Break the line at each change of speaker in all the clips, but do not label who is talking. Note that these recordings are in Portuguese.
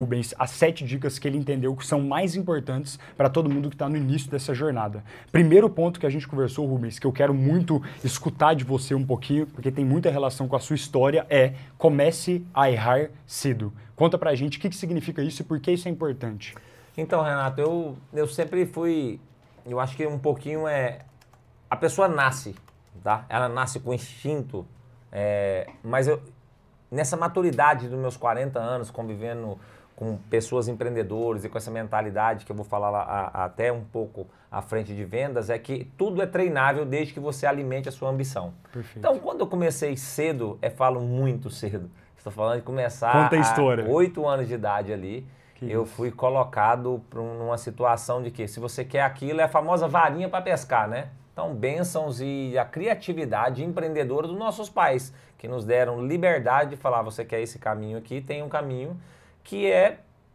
Rubens as 7 dicas que ele entendeu que são mais importantes para todo mundo que está no início dessa jornada. Primeiro ponto que a gente conversou, Rubens, que eu quero muito escutar de você um pouquinho, porque tem muita relação com a sua história, é comece a errar cedo. Conta pra gente o que significa isso e por que isso é importante.
Então, Renato, eu sempre fui, eu acho que um pouquinho a pessoa nasce, tá? Ela nasce com instinto, mas nessa maturidade dos meus 40 anos, convivendo com pessoas empreendedoras e com essa mentalidade que eu vou falar lá, até um pouco à frente de vendas, é que tudo é treinável desde que você alimente a sua ambição.
Perfeito.
Então, quando eu comecei cedo, falo muito cedo, estou falando de começar
Conta a história.
8 anos de idade ali, eu fui colocado numa situação de que se você quer aquilo, é a famosa varinha para pescar, né? Então, bênçãos e a criatividade empreendedora dos nossos pais, que nos deram liberdade de falar, você quer esse caminho aqui, tem um caminho que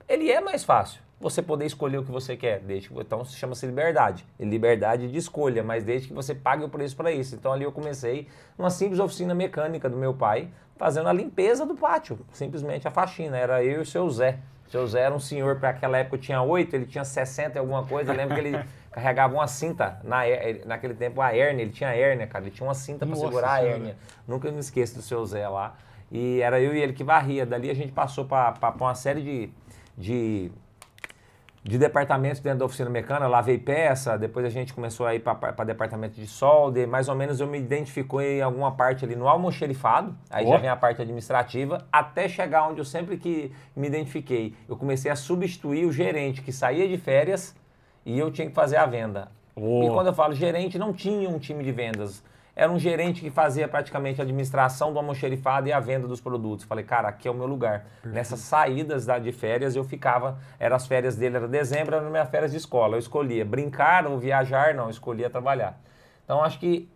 ele é mais fácil. Você poder escolher o que você quer, então chama-se liberdade. E liberdade de escolha, mas desde que você pague o preço para isso. Então ali eu comecei numa simples oficina mecânica do meu pai, fazendo a limpeza do pátio, simplesmente a faxina. Era eu e o seu Zé. O seu Zé era um senhor, para aquela época eu tinha 8, ele tinha 60 e alguma coisa. Eu lembro que ele carregava uma cinta, naquele tempo a hérnia, ele tinha hérnia, cara. Ele tinha uma cinta para segurar a hérnia. Nunca me esqueço do seu Zé lá. E era eu e ele que varria. Dali a gente passou para uma série de departamentos dentro da oficina mecânica, lavei peça, depois a gente começou a ir para departamento de solda, mais ou menos eu me identifico em alguma parte ali no almoxerifado, aí já vem a parte administrativa, até chegar onde eu sempre que me identifiquei. Eu comecei a substituir o gerente que saía de férias e eu tinha que fazer a venda. E quando eu falo gerente, não tinha um time de vendas. Era um gerente que fazia praticamente a administração do almoxerifado e a venda dos produtos. Falei, cara, aqui é o meu lugar. Perfeito. Nessas saídas de férias eu ficava, as férias dele, era dezembro, era minhas férias de escola. Eu escolhia brincar ou viajar, não, eu escolhia trabalhar. Então acho que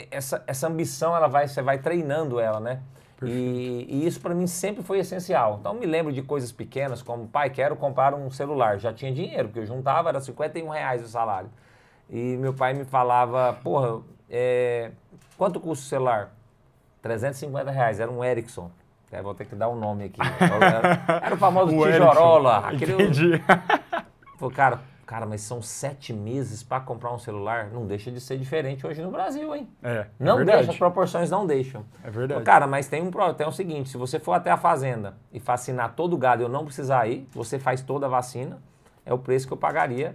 essa ambição, você vai treinando ela, né? E isso para mim sempre foi essencial. Então me lembro de coisas pequenas como, pai, quero comprar um celular. Já tinha dinheiro, porque eu juntava, era R$51 o salário. E meu pai me falava, porra, quanto custa o celular? R$350, era um Ericsson. Vou ter que dar um nome aqui. Era o famoso tijorola.
Entendi.
Falei, cara, mas são 7 meses para comprar um celular? Não deixa de ser diferente hoje no Brasil, hein? Não
verdade.
Deixa, as proporções não deixam.
É verdade.
Falei, cara, mas tem o seguinte, se você for até a fazenda e vacinar todo o gado e eu não precisar ir, você faz toda a vacina, é o preço que eu pagaria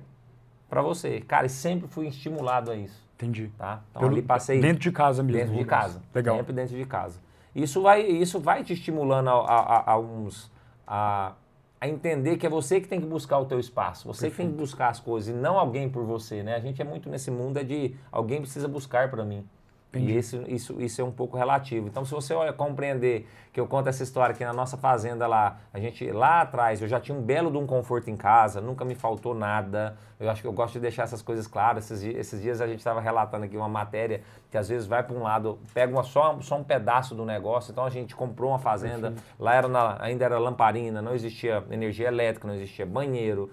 para você. Cara, e sempre fui estimulado a isso.
Entendi.
Tá? Então ali passei...
Dentro de casa mesmo.
Dentro de casa.
Legal.
Sempre dentro de casa. Isso vai te estimulando a entender que é você que tem que buscar o teu espaço. Você que tem que buscar as coisas e não alguém por você, né? A gente é muito nesse mundo de alguém precisa buscar para mim. Entendi. E isso é um pouco relativo. Então, se você compreender que eu conto essa história aqui na nossa fazenda lá, lá atrás, eu já tinha um belo de um conforto em casa, nunca me faltou nada. Eu acho que eu gosto de deixar essas coisas claras. Esses dias a gente estava relatando aqui uma matéria que às vezes vai para um lado, pega só um pedaço do negócio. Então, a gente comprou uma fazenda, lá ainda era lamparina, não existia energia elétrica, não existia banheiro.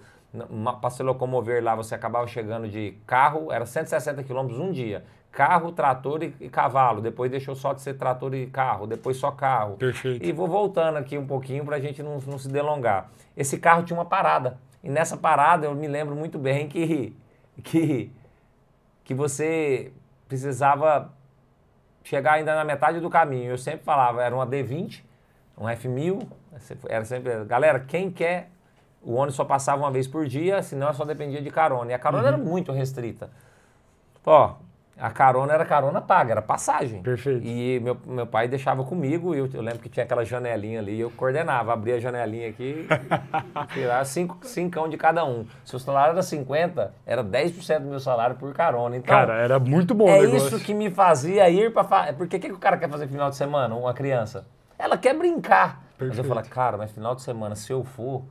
Para se locomover lá, você acabava chegando de carro, era 160 quilômetros um dia. Carro, trator e cavalo. Depois deixou só de ser trator e carro. Depois só carro.
Perfeito.
E vou voltando aqui um pouquinho para a gente não se delongar. Esse carro tinha uma parada. E nessa parada eu me lembro muito bem que você precisava chegar ainda na metade do caminho. Eu sempre falava, era uma D20, um F1000. Era sempre, galera, quem quer... O ônibus só passava uma vez por dia, senão só dependia de carona. E a carona era muito restrita. Ó, a carona era carona paga, era passagem.
Perfeito.
E meu pai deixava comigo, e eu lembro que tinha aquela janelinha ali, eu coordenava, abria a janelinha aqui, tirava 5 de cada um. Se o salário era 50, era 10% do meu salário por carona. Então,
cara, era muito bom o negócio.
Isso que me fazia ir para... Porque o que o cara quer fazer no final de semana, uma criança? Ela quer brincar. Perfeito. Mas eu falo, cara, mas final de semana, se eu for...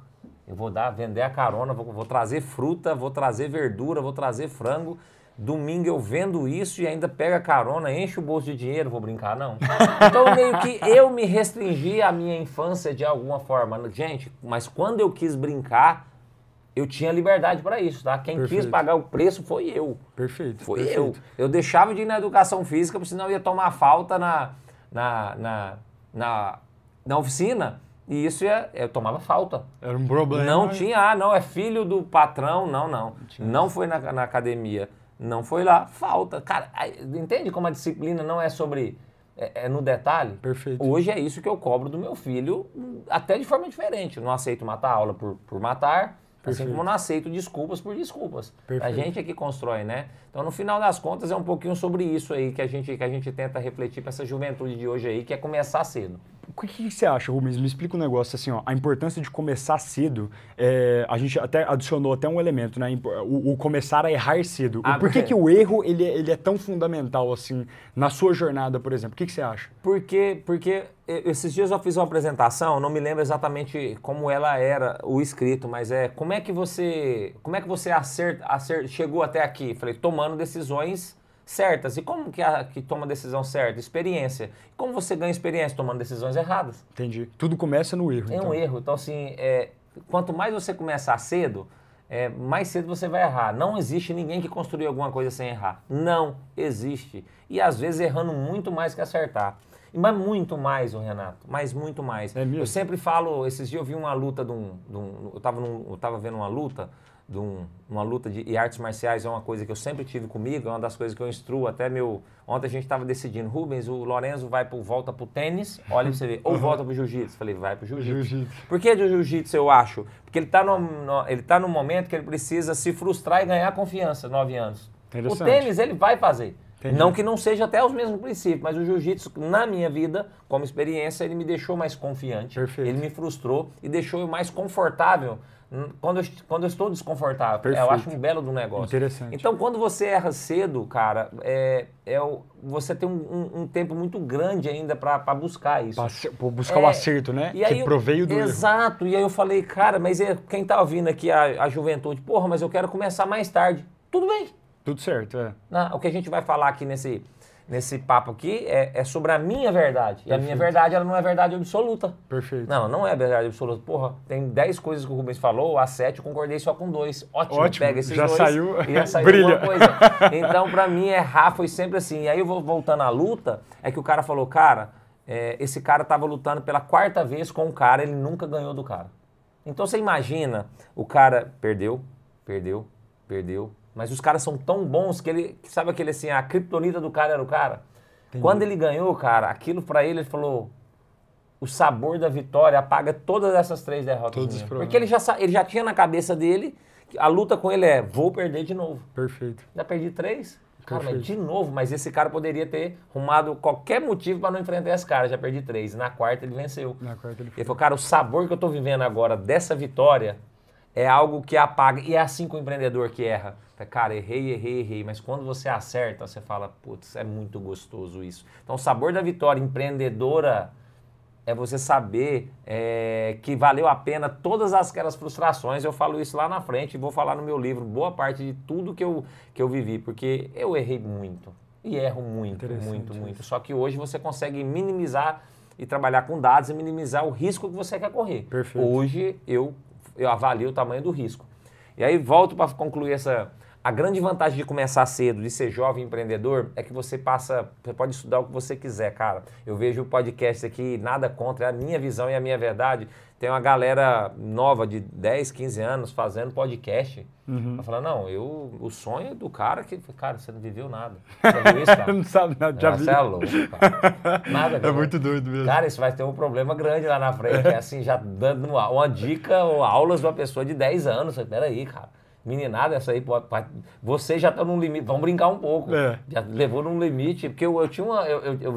Eu vou vender a carona, vou trazer fruta, vou trazer verdura, vou trazer frango. Domingo eu vendo isso e ainda pego a carona, enche o bolso de dinheiro, vou brincar, não. Então meio que eu me restringi a minha infância de alguma forma. Gente, mas quando eu quis brincar, eu tinha liberdade para isso, tá? Quem quis pagar o preço foi eu.
Perfeito.
Foi eu. Eu deixava de ir na educação física, porque senão eu ia tomar falta na oficina. E isso eu tomava falta.
Era um problema.
Não tinha, não, é filho do patrão, não. Não foi na academia, não foi lá, falta. Cara, entende como a disciplina não é sobre... É no detalhe?
Perfeito.
Hoje é isso que eu cobro do meu filho, até de forma diferente. Eu não aceito matar a aula por matar, assim como eu não aceito desculpas por desculpas.
Perfeito.
A gente é que constrói, né? Então, no final das contas, é um pouquinho sobre isso aí que a gente tenta refletir para essa juventude de hoje aí, que é começar cedo.
O que você acha, Rubens? Me explica um negócio assim, ó. A importância de começar cedo, a gente até adicionou até um elemento, né? O começar a errar cedo. Por que o erro ele é tão fundamental assim na sua jornada, por exemplo? O que você acha?
Porque esses dias eu fiz uma apresentação, não me lembro exatamente como ela era, o escrito, mas como é que você chegou até aqui? Falei, tomando decisões certas. E como que toma decisão certa? Experiência. Como você ganha experiência tomando decisões erradas?
Entendi. Tudo começa no erro.
É um erro. Então, assim, quanto mais você começar cedo, mais cedo você vai errar. Não existe ninguém que construiu alguma coisa sem errar. Não existe. E às vezes errando muito mais que acertar. Mas muito mais, Renato. Mas muito mais.
É mesmo?
Eu sempre falo, esses dias eu vi uma luta eu tava vendo uma luta uma luta de artes marciais, é uma coisa que eu sempre tive comigo, é uma das coisas que eu instruo até ontem a gente estava decidindo, Rubens, o Lorenzo volta pro tênis, olha pra você ver, ou volta pro jiu-jitsu. Falei, vai pro jiu-jitsu. Por que do jiu-jitsu eu acho? Porque ele tá no momento que ele precisa se frustrar e ganhar confiança, 9 anos. O tênis ele vai fazer. Entendi. Não que não seja até os mesmos princípios, mas o jiu-jitsu, na minha vida, como experiência, ele me deixou mais confiante. Perfeito. Ele me frustrou e deixou eu mais confortável quando eu estou desconfortável.
Perfeito.
Eu acho um belo do negócio.
Interessante.
Então, quando você erra cedo, cara, você tem um tempo muito grande ainda para buscar isso.
Para buscar o acerto, né?
E aí,
que proveio do erro.
Exato. E aí eu falei, cara, mas quem tá ouvindo aqui a juventude, porra, mas eu quero começar mais tarde. Tudo bem.
Tudo certo,
o que a gente vai falar aqui nesse papo aqui é sobre a minha verdade. Perfeito. E a minha verdade, ela não é verdade absoluta.
Perfeito.
Não é verdade absoluta. Porra, tem 10 coisas que o Rubens falou, as 7 eu concordei só com 2. Ótimo. Pega esses
já
2
saiu,
e já saiu
brilha.
alguma coisa. Então, pra mim, errar foi sempre assim. E aí, eu vou voltando à luta, é que o cara falou, cara, esse cara tava lutando pela 4ª vez com um cara, ele nunca ganhou do cara. Então, você imagina, o cara perdeu. Mas os caras são tão bons que sabe aquele assim, a criptonita do cara era o cara? Entendi. Quando ele ganhou, cara, aquilo pra ele falou, o sabor da vitória apaga todas essas 3 derrotas minhas. Porque ele já tinha na cabeça dele, a luta com ele vou perder de novo.
Perfeito.
Já perdi 3? Cara, mas de novo, mas esse cara poderia ter arrumado qualquer motivo pra não enfrentar esse cara, já perdi 3. Na 4ª ele venceu. Ele falou, cara, o sabor que eu tô vivendo agora dessa vitória é algo que apaga, e é assim com o empreendedor que erra. Cara, errei, mas quando você acerta, você fala, putz, é muito gostoso isso. Então, o sabor da vitória empreendedora é você saber que valeu a pena todas aquelas frustrações. Eu falo isso lá na frente e vou falar no meu livro, boa parte de tudo que eu vivi, porque eu errei muito, e erro muito. Só que hoje você consegue minimizar e trabalhar com dados e minimizar o risco que você quer correr.
Perfeito.
Hoje, eu avalio o tamanho do risco. E aí, volto para concluir a grande vantagem de começar cedo, de ser jovem empreendedor, é que você pode estudar o que você quiser, cara. Eu vejo o podcast aqui, nada contra, é a minha visão e a minha verdade. Tem uma galera nova de 10, 15 anos fazendo podcast. Ela fala, não, o sonho do cara que... Cara, você não viveu nada. Você viu isso, cara?
Não sabe nada, já vi.
Você é louco, cara. Nada.
É muito doido mesmo.
Cara, isso vai ter um problema grande lá na frente. É assim, já dando uma dica ou aulas de uma pessoa de 10 anos. Peraí, cara. Meninada, essa aí, você já tá num limite, vamos brincar um pouco. Já levou num limite, porque eu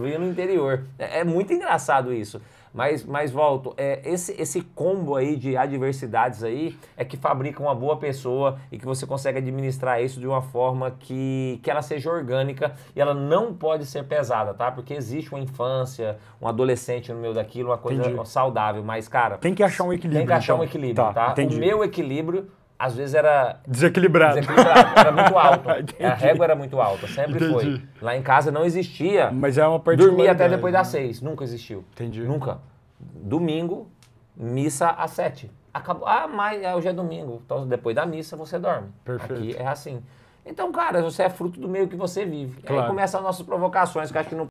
via no interior. É muito engraçado isso. Mas volto, esse combo aí de adversidades aí é que fabrica uma boa pessoa e que você consegue administrar isso de uma forma que ela seja orgânica e ela não pode ser pesada, tá? Porque existe uma infância, um adolescente no meio daquilo, uma coisa saudável, mas, cara...
Tem que achar um equilíbrio.
Tem que achar um equilíbrio, tá? O meu equilíbrio... Às vezes era...
Desequilibrado.
Era muito alto. A régua era muito alta, sempre foi. Lá em casa não existia.
Mas é uma particularidade.
Dormir até depois das 6, nunca existiu.
Entendi.
Nunca. Domingo, missa às 7. Acabou. Mas hoje é domingo. Então depois da missa você dorme.
Perfeito.
Aqui é assim. Então, cara, você é fruto do meio que você vive. Claro. Aí começam as nossas provocações, que acho que não